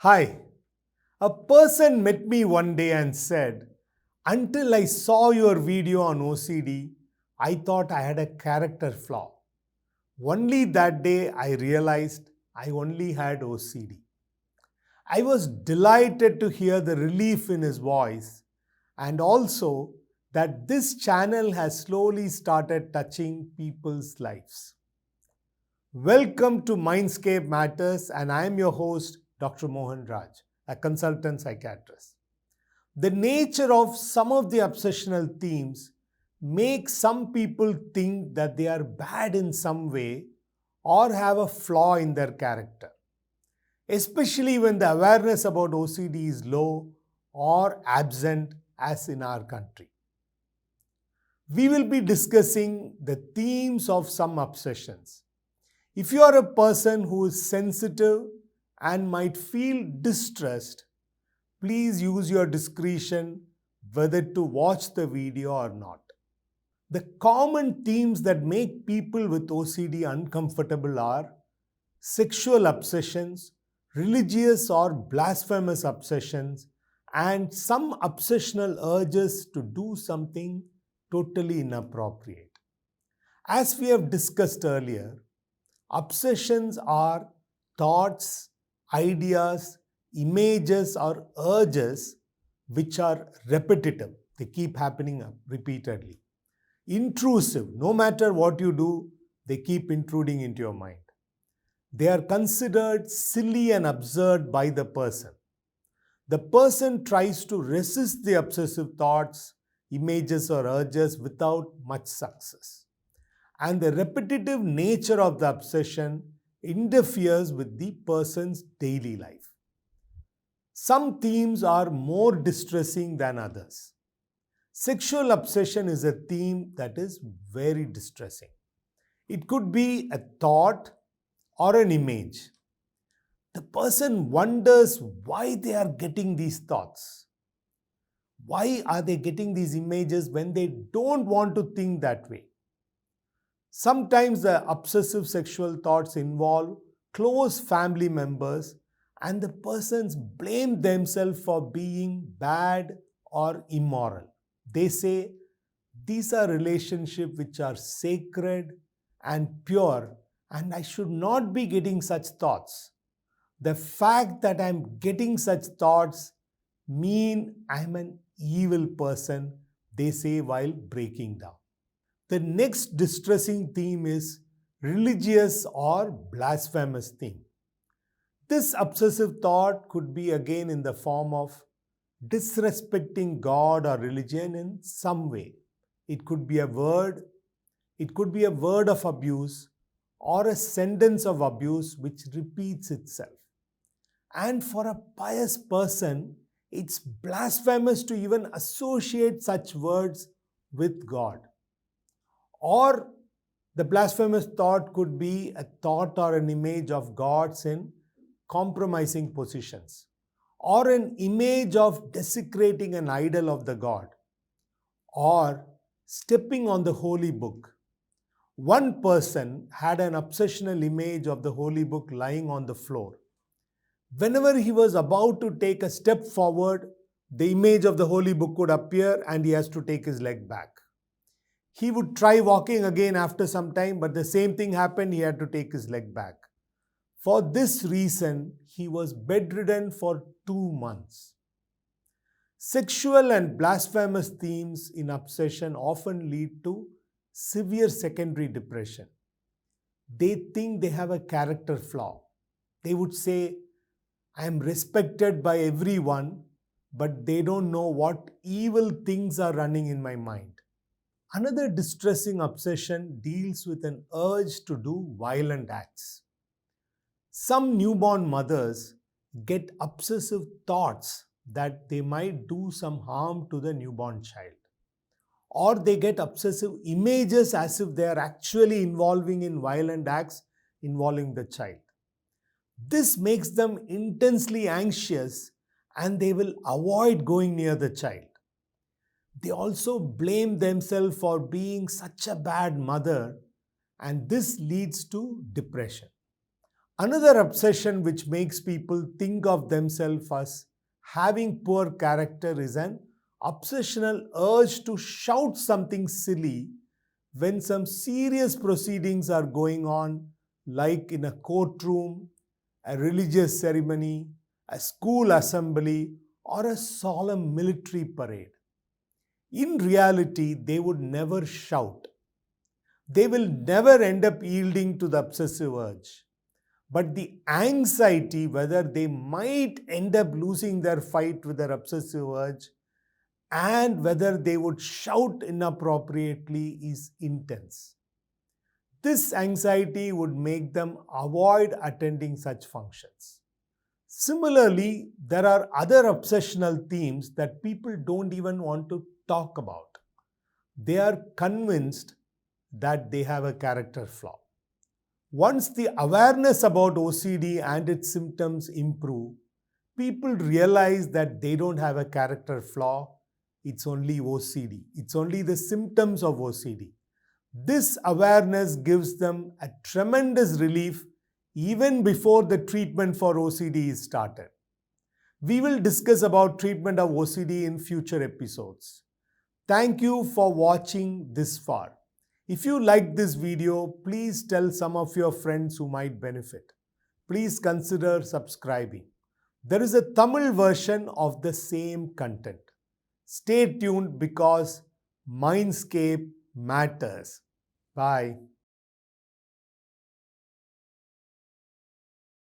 Hi, a person met me one day and said, "Until I saw your video on OCD, I thought I had a character flaw. Only that day I realized I only had OCD." I was delighted to hear the relief in his voice and also that this channel has slowly started touching people's lives. Welcome to Mindscape Matters, and I am your host, Dr. Mohan Raj, a consultant psychiatrist. The nature of some of the obsessional themes makes some people think that they are bad in some way or have a flaw in their character, especially when the awareness about OCD is low or absent, as in our country. We will be discussing the themes of some obsessions. If you are a person who is sensitive and might feel distressed, please use your discretion whether to watch the video or not. The common themes that make people with OCD uncomfortable are sexual obsessions, religious or blasphemous obsessions, and some obsessional urges to do something totally inappropriate. As we have discussed earlier, obsessions are thoughts, ideas, images, or urges which are repetitive. They keep happening repeatedly. Intrusive, no matter what you do, they keep intruding into your mind. They are considered silly and absurd by the person. The person tries to resist the obsessive thoughts, images, or urges without much success. And the repetitive nature of the obsession interferes with the person's daily life. Some themes are more distressing than others. Sexual obsession is a theme that is very distressing. It could be a thought or an image. The person wonders why they are getting these thoughts. Why are they getting these images when they don't want to think that way? Sometimes the obsessive sexual thoughts involve close family members and the persons blame themselves for being bad or immoral. They say these are relationships which are sacred and pure and I should not be getting such thoughts. The fact that I'm getting such thoughts mean I'm an evil person, they say while breaking down. The next distressing theme is religious or blasphemous theme. This obsessive thought could be again in the form of disrespecting God or religion in some way. It could be a word, it could be a word of abuse or a sentence of abuse which repeats itself. And for a pious person, it's blasphemous to even associate such words with God. Or the blasphemous thought could be a thought or an image of gods in compromising positions, or an image of desecrating an idol of the god, or stepping on the holy book. One person had an obsessional image of the holy book lying on the floor. Whenever he was about to take a step forward, the image of the holy book would appear and he has to take his leg back. He would try walking again after some time, but the same thing happened, he had to take his leg back. For this reason, he was bedridden for 2 months. Sexual and blasphemous themes in obsession often lead to severe secondary depression. They think they have a character flaw. They would say, I am respected by everyone, but they don't know what evil things are running in my mind. Another distressing obsession deals with an urge to do violent acts. Some newborn mothers get obsessive thoughts that they might do some harm to the newborn child. Or they get obsessive images as if they are actually involving in violent acts involving the child. This makes them intensely anxious and they will avoid going near the child. They also blame themselves for being such a bad mother, and this leads to depression. Another obsession which makes people think of themselves as having poor character is an obsessional urge to shout something silly when some serious proceedings are going on, like in a courtroom, a religious ceremony, a school assembly, or a solemn military parade. In reality, they would never shout. They will never end up yielding to the obsessive urge. But the anxiety whether they might end up losing their fight with their obsessive urge and whether they would shout inappropriately is intense. This anxiety would make them avoid attending such functions. Similarly, there are other obsessional themes that people don't even want to talk about. They are convinced that they have a character flaw. Once the awareness about OCD and its symptoms improve, people realize that they don't have a character flaw, it's only OCD. It's only the symptoms of OCD. This awareness gives them a tremendous relief even before the treatment for OCD is started. We will discuss about treatment of OCD in future episodes. Thank you for watching this far. If you liked this video, please tell some of your friends who might benefit. Please consider subscribing. There is a Tamil version of the same content. Stay tuned because Mindscape matters. Bye.